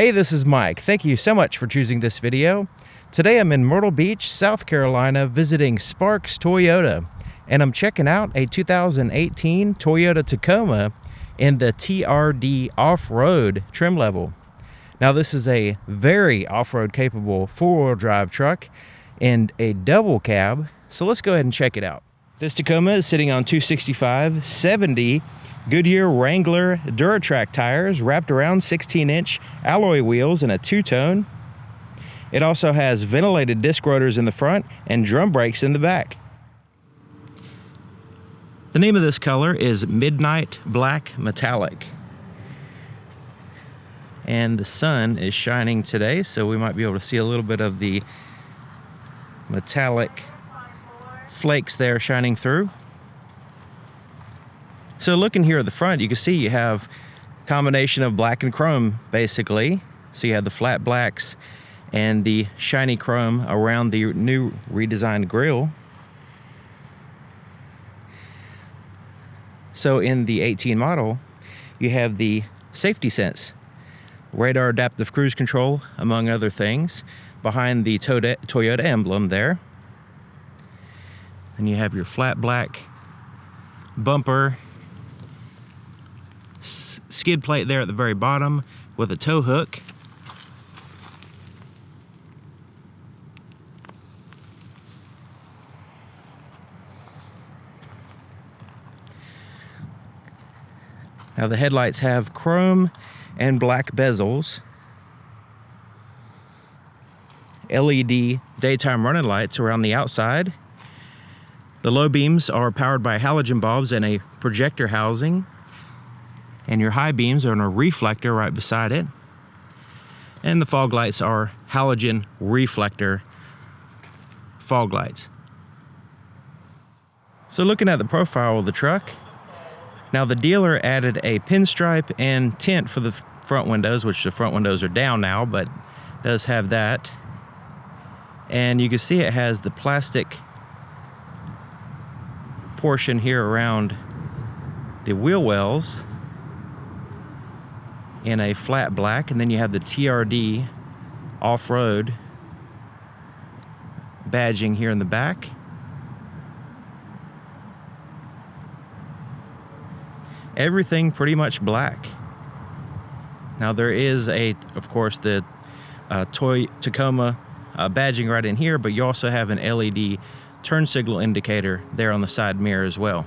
Hey, this is Mike. Thank you so much for choosing this video. Today I'm in Myrtle Beach, South Carolina, visiting Sparks Toyota, and I'm checking out a 2018 Toyota Tacoma in the TRD off-road trim level. Now this is a very off-road capable four-wheel drive truck and a double cab, so let's go ahead and check it out. This Tacoma is sitting on 265/70 Goodyear Wrangler Duratrac tires wrapped around 16-inch alloy wheels in a two-tone. It also has ventilated disc rotors in the front and drum brakes in the back. The name of this color is Midnight Black Metallic. And the sun is shining today, so we might be able to see a little bit of the metallic flakes there shining through. So looking here at the front, you can see you have a combination of black and chrome basically. So you have the flat blacks and the shiny chrome around the new redesigned grille. So in the 18 model, you have the safety sense, radar adaptive cruise control, among other things, behind the Toyota emblem there. And you have your flat black bumper, skid plate there at the very bottom with a tow hook. Now the headlights have chrome and black bezels, LED daytime running lights around the outside. The low beams are powered by halogen bulbs and a projector housing, and your high beams are in a reflector right beside it. And the fog lights are halogen reflector fog lights. So looking at the profile of the truck, now the dealer added a pinstripe and tint for the front windows, which the front windows are down now, but does have that. And you can see it has the plastic portion here around the wheel wells in a flat black, and then you have the TRD off-road badging here in the back. Everything pretty much black. Now there is of course the Tacoma badging right in here, but you also have an LED turn signal indicator there on the side mirror as well.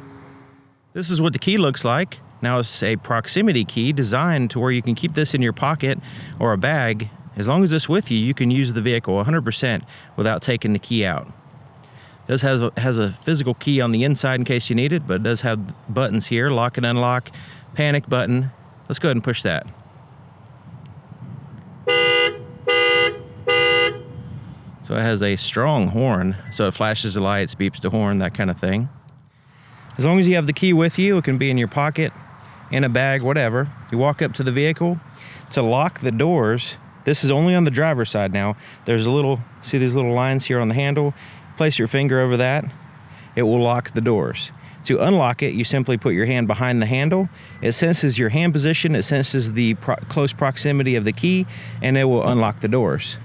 This is what the key looks like. Now it's a proximity key designed to where you can keep this in your pocket or a bag. As long as it's with you, you can use the vehicle 100% without taking the key out. It has a physical key on the inside in case you need it, but it does have buttons here, lock and unlock, panic button. Let's go ahead and push that. So it has a strong horn, so it flashes the lights, beeps the horn, that kind of thing. As long as you have the key with you, it can be in your pocket, in a bag, whatever. You walk up to the vehicle. To lock the doors, this is only on the driver's side now. There's see these little lines here on the handle? Place your finger over that. It will lock the doors. To unlock it, you simply put your hand behind the handle. It senses your hand position, it senses the close proximity of the key, and it will unlock the doors.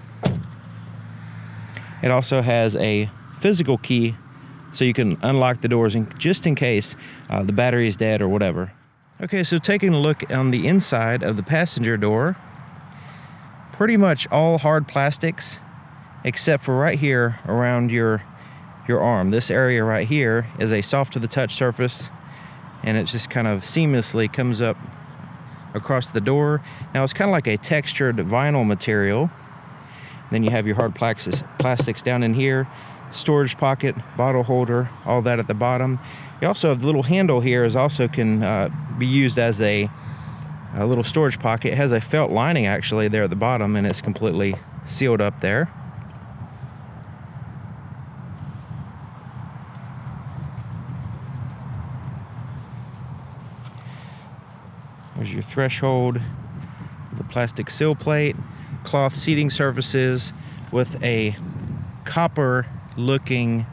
It also has a physical key, so you can unlock the doors just in case the battery is dead or whatever. Okay, so taking a look on the inside of the passenger door, pretty much all hard plastics, except for right here around your arm. This area right here is a soft to the touch surface, and it just kind of seamlessly comes up across the door. Now it's kind of like a textured vinyl material. Then you have your hard plastics down in here, storage pocket, bottle holder, all that at the bottom. You also have the little handle here can be used as a little storage pocket. It has a felt lining actually there at the bottom, and it's completely sealed up there. There's your threshold, the plastic sill plate, cloth seating surfaces with a copper looking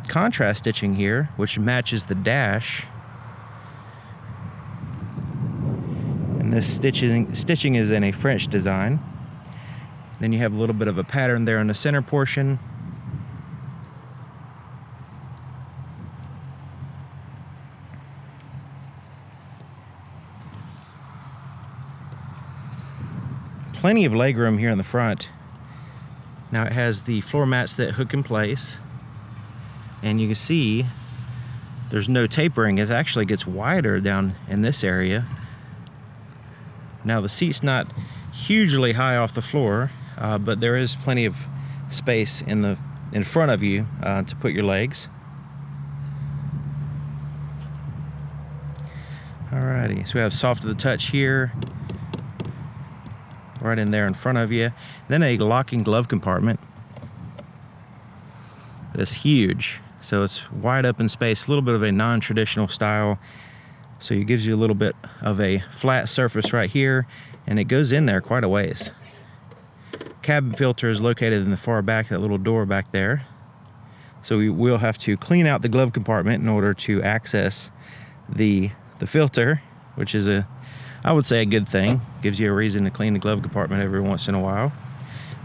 contrast stitching here, which matches the dash. And This stitching is in a French design. Then you have a little bit of a pattern there in the center portion. Plenty of legroom here in the front. Now it has the floor mats that hook in place, and you can see there's no tapering. It actually gets wider down in this area. Now the seat's not hugely high off the floor, but there is plenty of space in front of you to put your legs. Alrighty, so we have soft to the touch here, right in there in front of you. Then a locking glove compartment that's huge, so it's wide open space, a little bit of a non-traditional style. So it gives you a little bit of a flat surface right here, and it goes in there quite a ways. Cabin filter is located in the far back, that little door back there. So we will have to clean out the glove compartment in order to access the filter, which is I would say a good thing. Gives you a reason to clean the glove compartment every once in a while.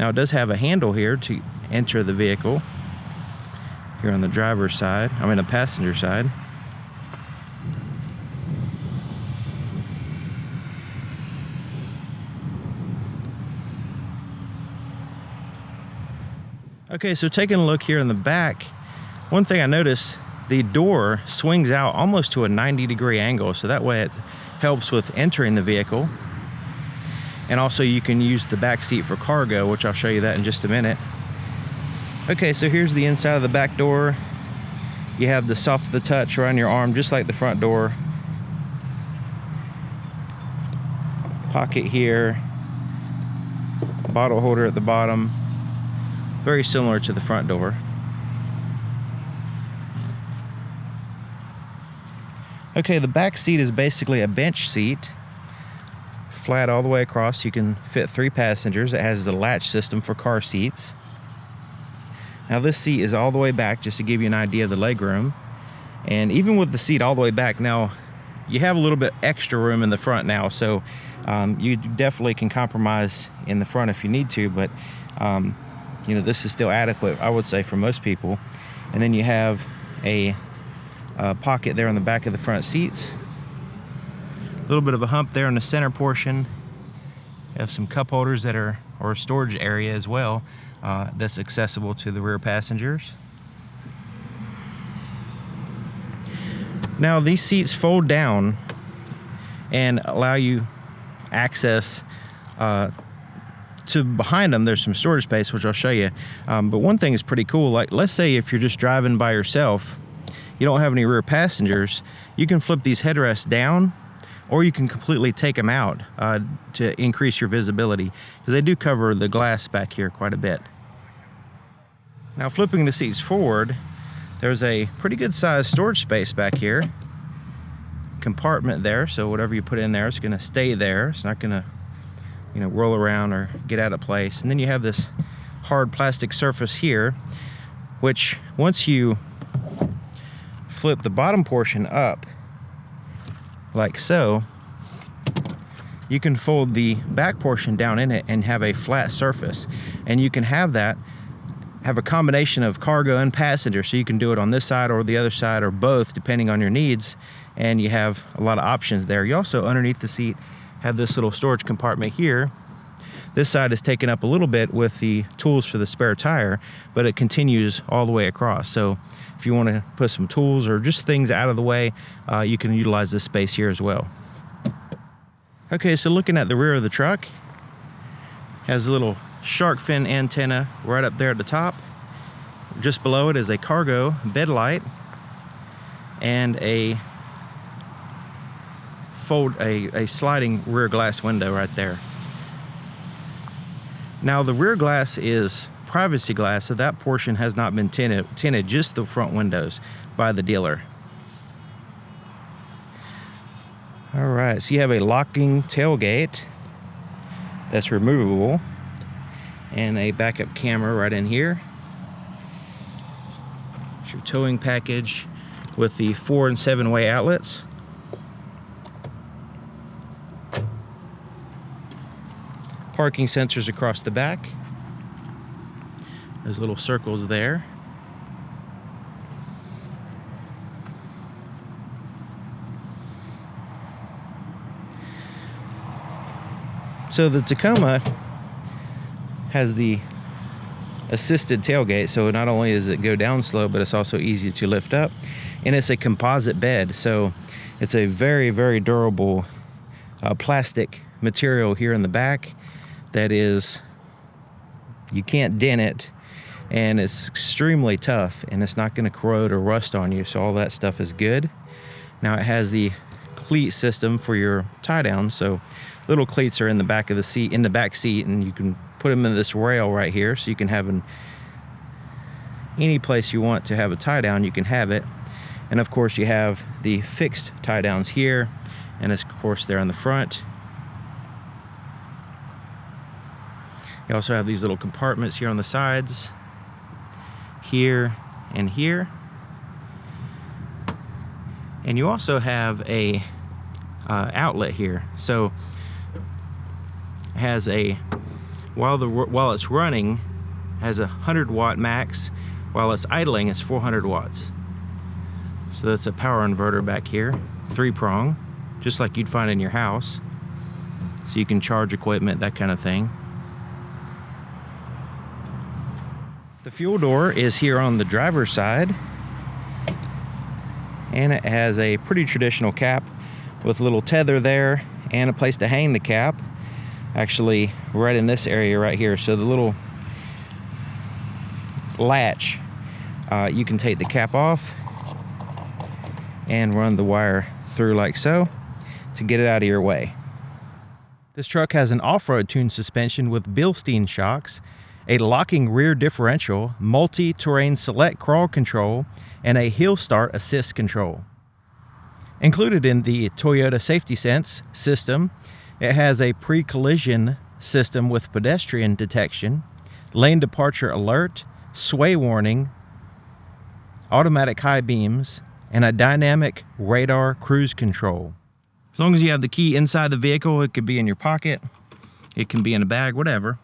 Now it does have a handle here to enter the vehicle here on the driver's side, the passenger side. Okay, so taking a look here in the back, one thing I noticed, the door swings out almost to a 90-degree angle, so that way it helps with entering the vehicle. And also you can use the back seat for cargo, which I'll show you that in just a minute. Okay, so here's the inside of the back door. You have the soft to the touch around your arm, just like the front door. Pocket here, bottle holder at the bottom. Very similar to the front door. Okay, the back seat is basically a bench seat, flat all the way across. You can fit 3 passengers. It has the latch system for car seats. Now this seat is all the way back, just to give you an idea of the leg room. And even with the seat all the way back, now you have a little bit extra room in the front now, so you definitely can compromise in the front if you need to, but you know, this is still adequate, I would say, for most people. And then you have a pocket there on the back of the front seats. A little bit of a hump there in the center portion. You have some cup holders that are, or storage area as well, that's accessible to the rear passengers. Now these seats fold down and allow you access to behind them. There's some storage space, which I'll show you. But one thing is pretty cool. Like, let's say if you're just driving by yourself, you don't have any rear passengers, you can flip these headrests down, or you can completely take them out to increase your visibility, because they do cover the glass back here quite a bit. Now flipping the seats forward, there's a pretty good sized storage space back here. Compartment there, so whatever you put in there is going to stay there. It's not going to, you know, roll around or get out of place. And then you have this hard plastic surface here, which once you flip the bottom portion up like so, you can fold the back portion down in it and have a flat surface. And you can have that, have a combination of cargo and passenger, so you can do it on this side or the other side or both, depending on your needs. And you have a lot of options there. You also, underneath the seat, have this little storage compartment here. This side is taken up a little bit with the tools for the spare tire, but it continues all the way across. So if you want to put some tools or just things out of the way, you can utilize this space here as well. Okay, so looking at the rear of the truck, has a little shark fin antenna right up there at the top. Just below it is a cargo bed light and a sliding rear glass window right there. Now the rear glass is privacy glass, so that portion has not been tinted, just the front windows by the dealer. All right, so you have a locking tailgate that's removable and a backup camera right in here. It's your towing package with the 4- and 7-way outlets. parking sensors across the back. Those little circles there. So the Tacoma has the assisted tailgate, so not only does it go down slow, but it's also easy to lift up, and it's a composite bed, so it's a very, very durable plastic material here in the back that is, you can't dent it, and it's extremely tough, and it's not going to corrode or rust on you, so all that stuff is good. Now it has the cleat system for your tie down, so little cleats are in the back of the seat, in the back seat, and you can put them in this rail right here, so you can have any place you want to have a tie down, you can have it. And of course you have the fixed tie downs here, and of course they're on the front. You also have these little compartments here on the sides, here and here. And you also have a outlet here, so it has a, while it's running, has a 100-watt max. While it's idling, it's 400 watts. So that's a power inverter back here, 3-prong, just like you'd find in your house. So you can charge equipment, that kind of thing. The fuel door is here on the driver's side, and it has a pretty traditional cap with a little tether there and a place to hang the cap, actually right in this area right here. So the little latch, you can take the cap off and run the wire through like so to get it out of your way. This truck has an off-road tuned suspension with Bilstein shocks, a locking rear differential, multi-terrain select crawl control, and a hill start assist control. Included in the Toyota Safety Sense system, it has a pre-collision system with pedestrian detection, lane departure alert, sway warning, automatic high beams, and a dynamic radar cruise control. As long as you have the key inside the vehicle, it could be in your pocket, it can be in a bag, whatever.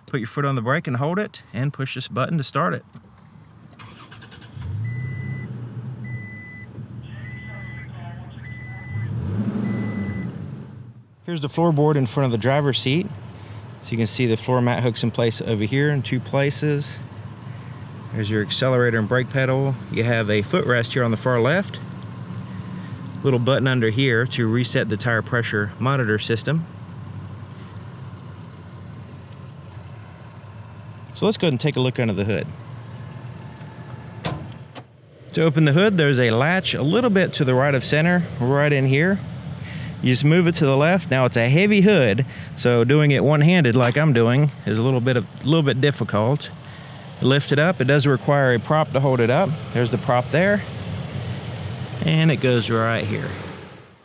Put your foot on the brake and hold it, and push this button to start it. Here's the floorboard in front of the driver's seat. So you can see the floor mat hooks in place over here in 2 places. There's your accelerator and brake pedal. You have a footrest here on the far left. Little button under here to reset the tire pressure monitor system. So let's go ahead and take a look under the hood. To open the hood, there's a latch a little bit to the right of center, right in here. You just move it to the left. Now it's a heavy hood, so doing it one-handed like I'm doing is a little bit difficult. Lift it up. It does require a prop to hold it up. There's the prop there, and it goes right here.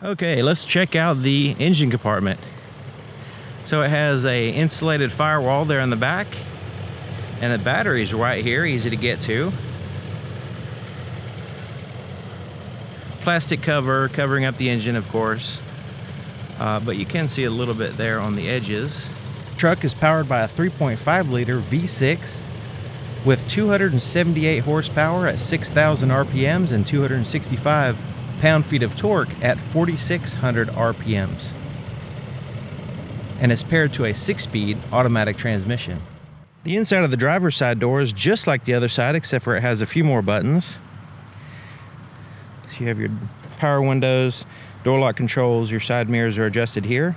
Okay, let's check out the engine compartment. So it has a insulated firewall there in the back, and the battery's right here, easy to get to. Plastic cover covering up the engine, of course. But you can see a little bit there on the edges. The truck is powered by a 3.5 liter V6 with 278 horsepower at 6,000 RPMs and 265 pound-feet of torque at 4,600 RPMs. And it's paired to a 6-speed automatic transmission. The inside of the driver's side door is just like the other side, except for it has a few more buttons. So you have your power windows, door lock controls, your side mirrors are adjusted here.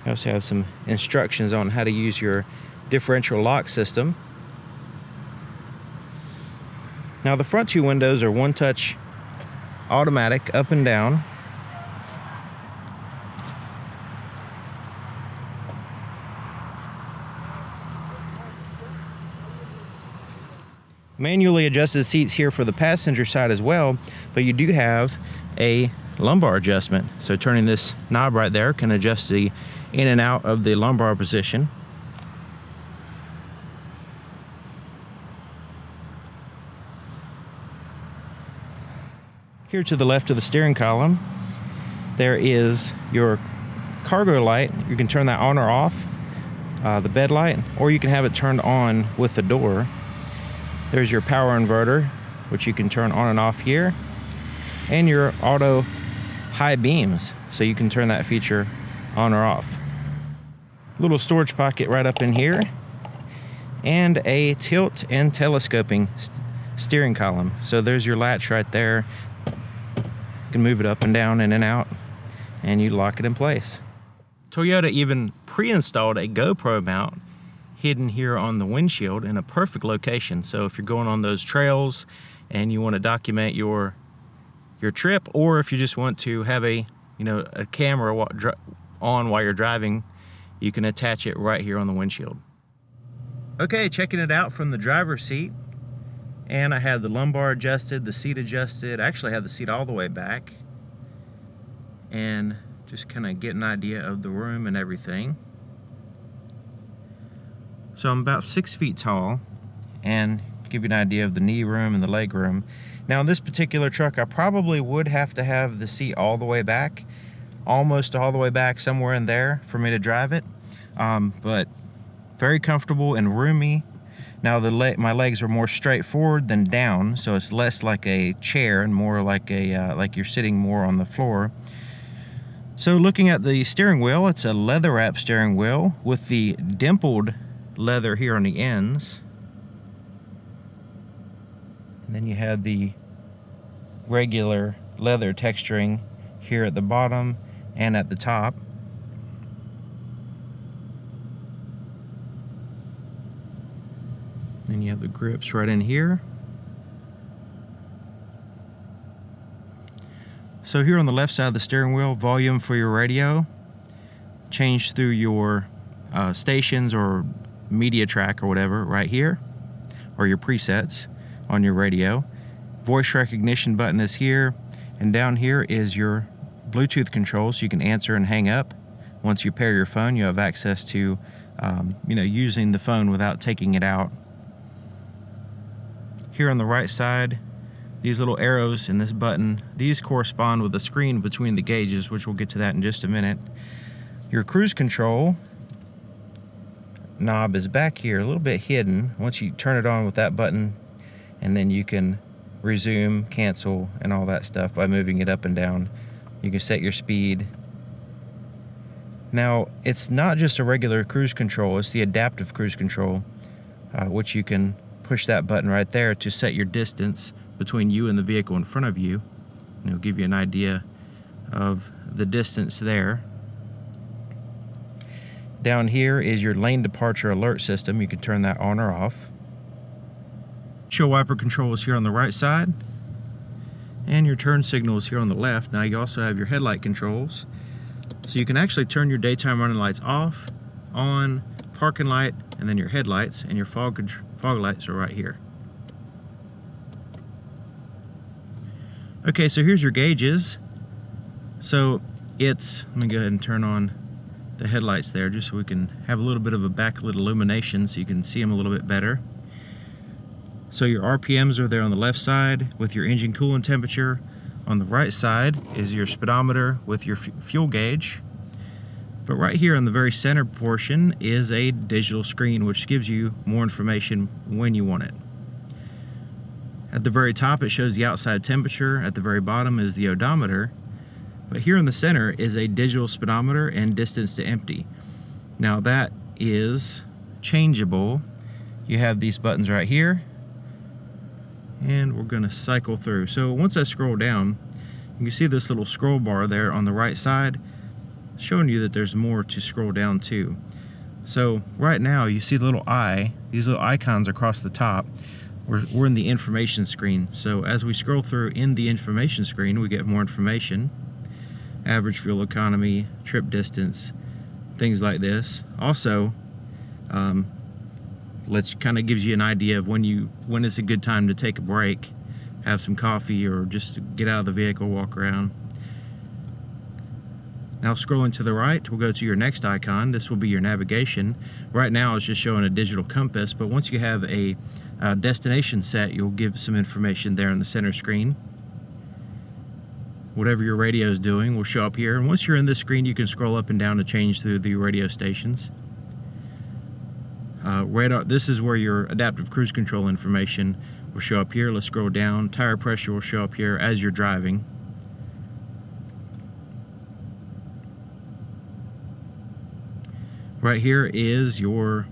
You also have some instructions on how to use your differential lock system. Now the front 2 windows are one-touch automatic up and down. Manually adjusted seats here for the passenger side as well, but you do have a lumbar adjustment. So turning this knob right there can adjust the in and out of the lumbar position. Here to the left of the steering column, there is your cargo light. You can turn that on or off the bed light, or you can have it turned on with the door. There's your power inverter, which you can turn on and off here, and your auto high beams, so you can turn that feature on or off. Little storage pocket right up in here, and a tilt and telescoping steering column. So there's your latch right there. You can move it up and down, in and out, and you lock it in place. Toyota even pre-installed a GoPro mount hidden here on the windshield in a perfect location. So if you're going on those trails and you want to document your trip, or if you just want to have a camera on while you're driving, you can attach it right here on the windshield. Okay, checking it out from the driver's seat, and I have the lumbar adjusted, the seat adjusted. I actually have the seat all the way back, and just kind of get an idea of the room and everything. So I'm about 6 feet tall, and to give you an idea of the knee room and the leg room. Now in this particular truck, I probably would have to have the seat all the way back, almost all the way back, somewhere in there for me to drive it. But very comfortable and roomy. Now my legs are more straight forward than down, so it's less like a chair and more like a like you're sitting more on the floor. So looking at the steering wheel, it's a leather wrap steering wheel with the dimpled leather here on the ends. And then you have the regular leather texturing here at the bottom and at the top. Then you have the grips right in here. So here on the left side of the steering wheel, volume for your radio, change through your stations or media track or whatever right here, or your presets on your radio. Voice recognition button is here, and down here is your Bluetooth control, so you can answer and hang up. Once you pair your phone, you have access to using the phone without taking it out. Here on the right side, these little arrows in this button, these correspond with the screen between the gauges, which we'll get to that in just a minute. Your cruise control knob is back here, a little bit hidden. Once you turn it on with that button, and then you can resume, cancel, and all that stuff by moving it up and down. You can set your speed. Now, it's not just a regular cruise control, it's the adaptive cruise control, which you can push that button right there to set your distance between you and the vehicle in front of you. And it'll give you an idea of the distance there. Down here is your lane departure alert system. You can turn that on or off. Windshield wiper control is here on the right side, and your turn signal is here on the left. Now you also have your headlight controls, so you can actually turn your daytime running lights off, on, parking light, and then your headlights, and your fog lights are right here. Okay, so here's your gauges. So let me go ahead and turn on the headlights there just so we can have a little bit of a backlit illumination so you can see them a little bit better. So your RPMs are there on the left side with your engine coolant temperature. On the right side is your speedometer with your fuel gauge. But right here on the very center portion is a digital screen which gives you more information when you want it. At the very top it shows the outside temperature, at the very bottom is the odometer, but here in the center is a digital speedometer and distance to empty. Now that is changeable. You have these buttons right here, and we're going to cycle through. So once I scroll down, you can see this little scroll bar there on the right side showing you that there's more to scroll down to. So right now you see the little eye, these little icons across the top. We're in the information screen. So as we scroll through in the information screen, we get more information. Average fuel economy, trip distance, things like this. Also, kind of gives you an idea of when it's a good time to take a break, have some coffee, or just get out of the vehicle, walk around. Now scrolling to the right, we'll go to your next icon. This will be your navigation. Right now it's just showing a digital compass, but once you have a destination set, you'll give some information there in the center screen. Whatever your radio is doing will show up here, and once you're in this screen you can scroll up and down to change through the radio stations. Radar, this is where your adaptive cruise control information will show up here. Let's scroll down. Tire pressure will show up here as you're driving. Right here is your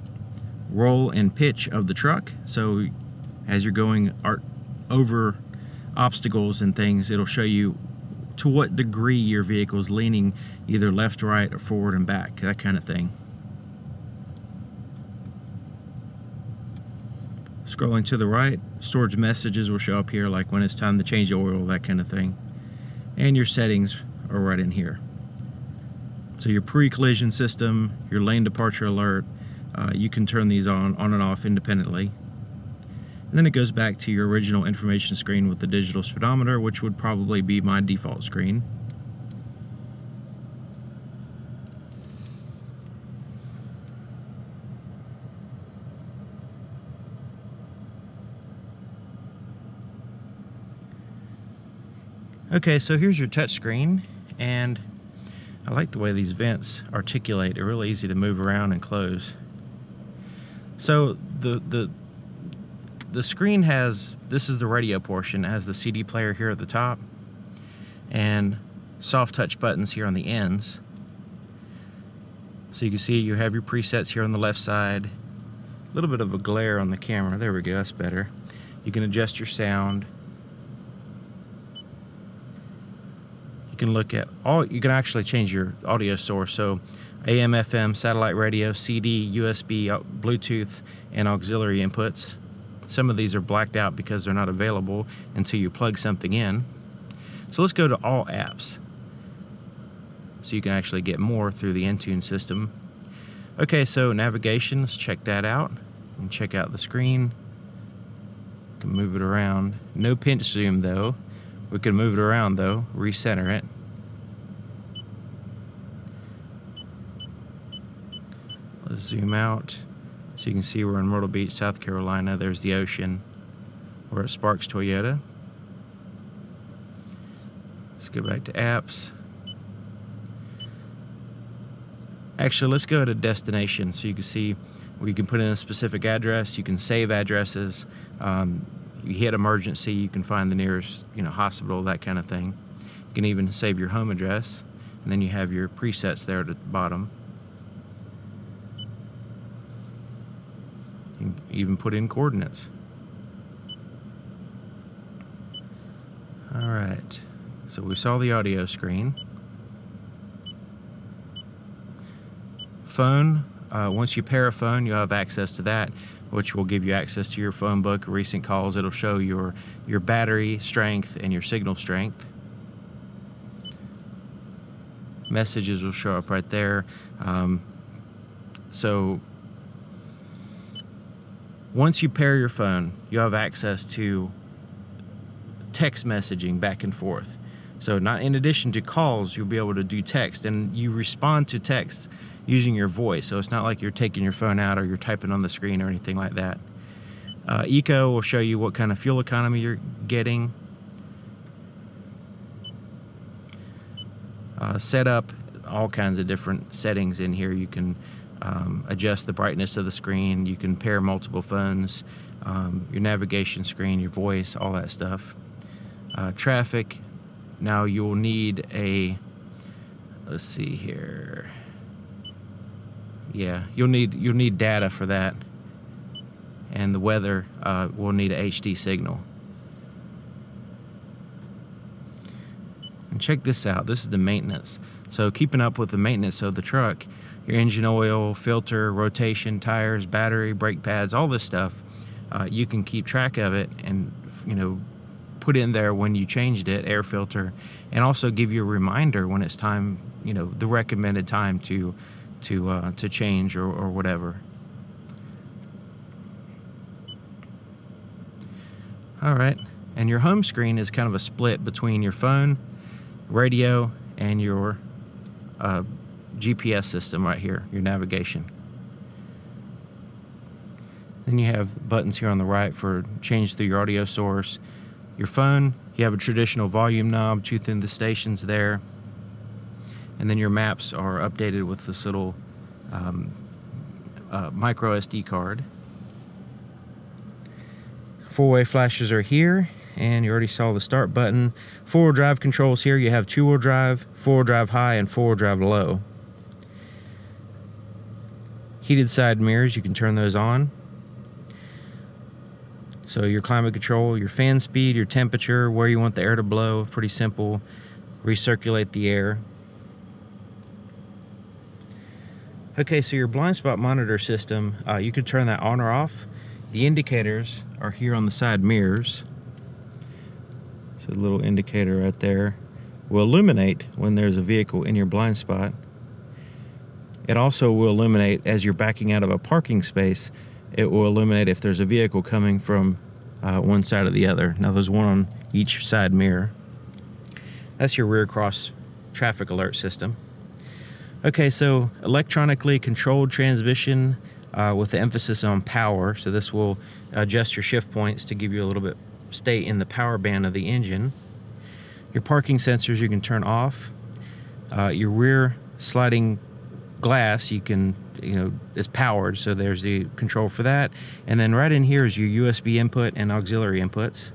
roll and pitch of the truck. So as you're going over obstacles and things, it'll show you to what degree your vehicle is leaning either left, right, or forward and back, that kind of thing. Scrolling to the right, storage messages will show up here, like when it's time to change the oil, that kind of thing. And your settings are right in here. So your pre-collision system, your lane departure alert, you can turn these on and off independently. And then it goes back to your original information screen with the digital speedometer, which would probably be my default screen. Okay, so here's your touch screen, and I like the way these vents articulate. They're really easy to move around and close. So the screen has, this is the radio portion, it has the CD player here at the top and soft touch buttons here on the ends. So you can see you have your presets here on the left side. A little bit of a glare on the camera. There we go, that's better. You can adjust your sound. You can look at you can actually change your audio source. So AM, FM, satellite radio, CD, USB, Bluetooth, and auxiliary inputs. Some of these are blacked out because they're not available until you plug something in. So let's go to all apps, so you can actually get more through the Intune system. Okay, so navigation, let's check that out. And check out the screen. We can move it around. No pinch zoom though. We can move it around though, recenter it. Let's zoom out so you can see we're in Myrtle Beach, South Carolina. There's the ocean. We're at Sparks Toyota. Let's go back to apps. Actually, let's go to destination so you can see where you can put in a specific address. You can save addresses. You hit emergency, you can find the nearest, hospital, that kind of thing. You can even save your home address, and then you have your presets there at the bottom. You can even put in coordinates. All right, so we saw the audio screen. Phone, once you pair a phone, you'll have access to that, which will give you access to your phone book, recent calls. It'll show your battery strength and your signal strength. Messages will show up right there. So once you pair your phone, you'll have access to text messaging back and forth. So not in addition to calls, you'll be able to do text, and you respond to text using your voice. So it's not like you're taking your phone out or you're typing on the screen or anything like that. Eco will show you what kind of fuel economy you're getting. Set up all kinds of different settings in here. You can adjust the brightness of the screen. You can pair multiple phones, your navigation screen, your voice, all that stuff. Traffic. Now you'll need a, let's see here. Yeah, you'll need data for that. And the weather will need a HD signal. And check this out. This is the maintenance. So keeping up with the maintenance of the truck, your engine oil, filter, rotation, tires, battery, brake pads, all this stuff, you can keep track of it and put in there when you changed it, air filter, and also give you a reminder when it's time, the recommended time to change or whatever. All right, and your home screen is kind of a split between your phone, radio, and your GPS system right here, your navigation. Then you have buttons here on the right for change through your audio source. Your phone, you have a traditional volume knob, choosing the stations there. And then your maps are updated with this little micro SD card. Four-way flashes are here, and you already saw the start button. Four-wheel drive controls here. You have two-wheel drive, four-wheel drive high, and four-wheel drive low. Heated side mirrors, you can turn those on. So your climate control, your fan speed, your temperature, where you want the air to blow, pretty simple. Recirculate the air. Okay, so your blind spot monitor system, you can turn that on or off. The indicators are here on the side mirrors. So a little indicator right there will illuminate when there's a vehicle in your blind spot. It also will illuminate as you're backing out of a parking space. It will illuminate if there's a vehicle coming from one side or the other. Now there's one on each side mirror. That's your rear cross traffic alert system. Okay, so electronically controlled transmission with the emphasis on power. So this will adjust your shift points to give you a little bit, stay in the power band of the engine. Your parking sensors you can turn off. Your rear sliding glass, you can, is powered, so there's the control for that. And then right in here is your USB input and auxiliary inputs.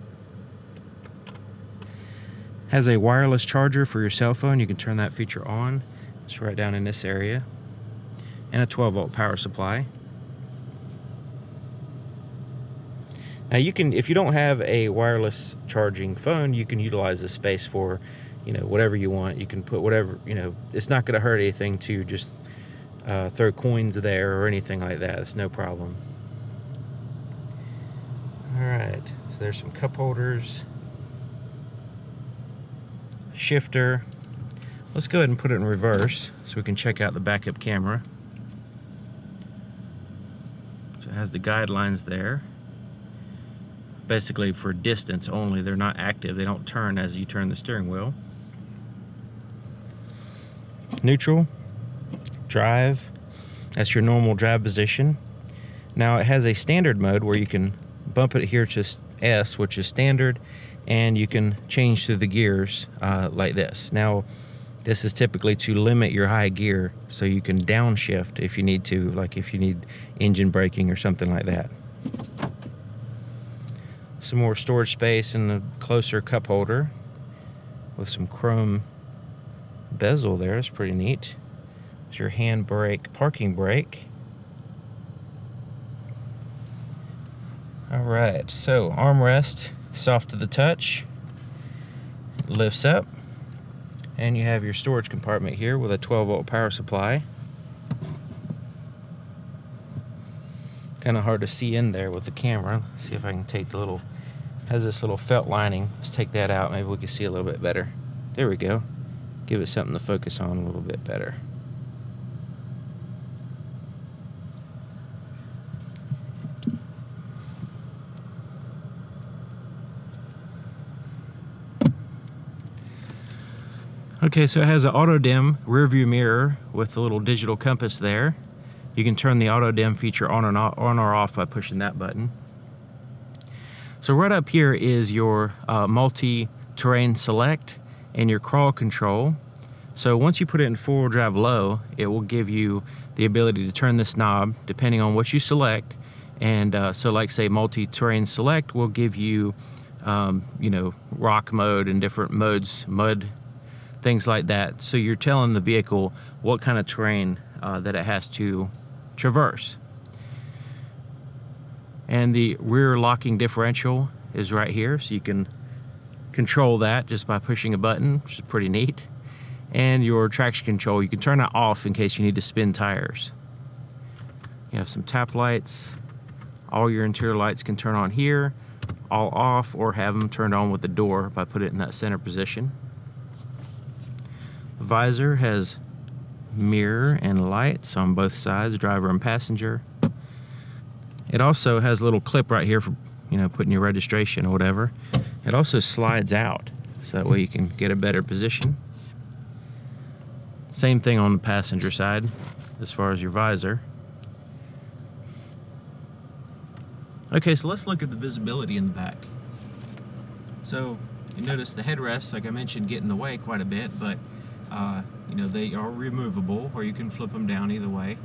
Has a wireless charger for your cell phone. You can turn that feature on. It's right down in this area. And a 12-volt power supply. Now you can, if you don't have a wireless charging phone, you can utilize this space for, whatever you want. You can put whatever, it's not going to hurt anything to just throw coins there or anything like that. It's no problem. Alright, so there's some cup holders. Shifter. Let's go ahead and put it in reverse so we can check out the backup camera. So it has the guidelines there. Basically for distance only. They're not active. They don't turn as you turn the steering wheel. Neutral. Drive. That's your normal drive position. Now it has a standard mode where you can bump it here to S, which is standard, and you can change through the gears like this. Now this is typically to limit your high gear, so you can downshift if you need to, like if you need engine braking or something like that. Some more storage space and a closer cup holder with some chrome bezel there. It's pretty neat. It's your hand brake, parking brake. Alright, so armrest, soft to the touch, lifts up, and you have your storage compartment here with a 12-volt power supply. Kind of hard to see in there with the camera. Let's see if I can take the little, has this little felt lining. Let's take that out, maybe we can see a little bit better. There we go. Give it something to focus on a little bit better. Okay, so it has an auto dim rear view mirror with a little digital compass there. You can turn the auto dim feature on or off by pushing that button. So right up here is your multi-terrain select and your crawl control. So once you put it in four-wheel drive low, it will give you the ability to turn this knob depending on what you select. And so like say multi-terrain select will give you, rock mode and different modes, mud, things like that. So you're telling the vehicle what kind of terrain that it has to traverse. And the rear locking differential is right here, so you can control that just by pushing a button, which is pretty neat. And your traction control, you can turn that off in case you need to spin tires. You have some tap lights. All your interior lights can turn on here, all off, or have them turned on with the door by putting it in that center position. The visor has mirror and lights on both sides, driver and passenger. It also has a little clip right here for, putting your registration or whatever. It also slides out, so that way you can get a better position. Same thing on the passenger side, as far as your visor. Okay, so let's look at the visibility in the back. So, you notice the headrests, like I mentioned, get in the way quite a bit, but they are removable, or you can flip them down either way.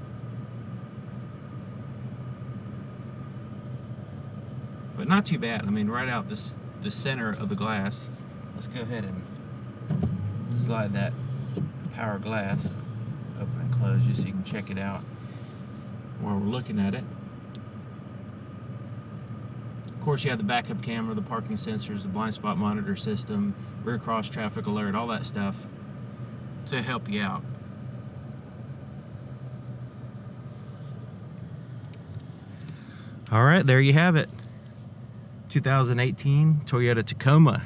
but not too bad. I mean, right out the center of the glass. Let's go ahead and slide that power glass open and close just so you can check it out while we're looking at it. Of course, you have the backup camera, the parking sensors, the blind spot monitor system, rear cross traffic alert, all that stuff to help you out. All right, there you have it. 2018 Toyota Tacoma.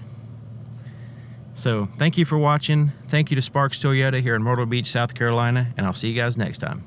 So thank you for watching. Thank you to Sparks Toyota here in Myrtle Beach, South Carolina, and I'll see you guys next time.